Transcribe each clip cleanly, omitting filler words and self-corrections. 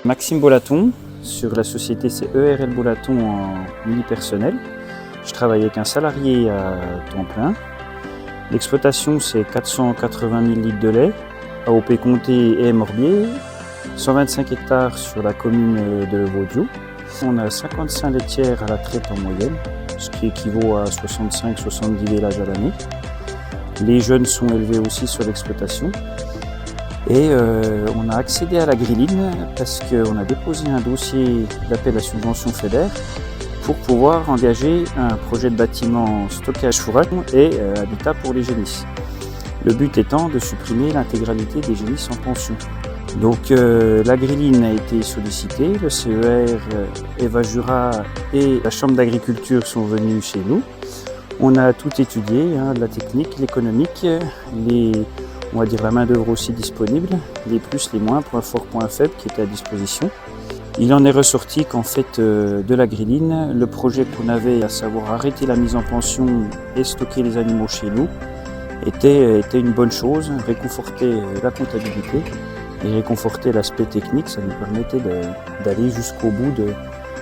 Maxime Bolaton, sur la société c'est ERL Bolaton en unipersonnel. Je travaille avec un salarié à temps plein. L'exploitation c'est 480 000 litres de lait, AOP Comté et Morbier, 125 hectares sur la commune de Vaudio. On a 55 laitières à la traite en moyenne, ce qui équivaut à 65-70 vélages à l'année. Les jeunes sont élevés aussi sur l'exploitation. Et on a accédé à la grilline parce qu'on a déposé un dossier d'appel à subvention FEDER pour pouvoir engager un projet de bâtiment stockage fourrage et habitat pour les génisses. Le but étant de supprimer l'intégralité des génisses en pension. Donc la grilline a été sollicitée, le CER, Eva Jura et la Chambre d'agriculture sont venus chez nous. On a tout étudié, la technique, l'économique, on va dire la main d'œuvre aussi disponible, les plus, les moins, points forts, points faibles qui étaient à disposition. Il en est ressorti qu'en fait de la grilline, le projet qu'on avait, à savoir arrêter la mise en pension et stocker les animaux chez nous, était une bonne chose, réconforter la comptabilité et réconforter l'aspect technique. Ça nous permettait d'aller jusqu'au bout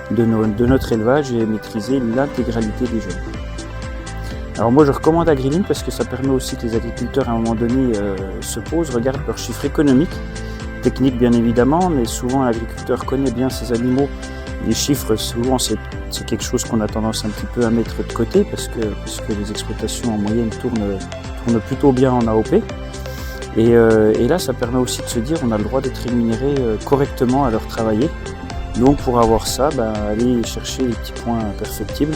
de notre élevage et maîtriser l'intégralité des jeunes. Alors moi je recommande la grilline parce que ça permet aussi que les agriculteurs à un moment donné se posent, regardent leurs chiffres économiques, techniques bien évidemment, mais souvent l'agriculteur connaît bien ses animaux. Les chiffres souvent c'est quelque chose qu'on a tendance un petit peu à mettre de côté parce que les exploitations en moyenne tournent plutôt bien en AOP. Et là ça permet aussi de se dire on a le droit d'être rémunéré correctement à l'heure travaillée. Donc pour avoir ça, aller chercher les petits points perfectibles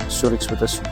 sur l'exploitation.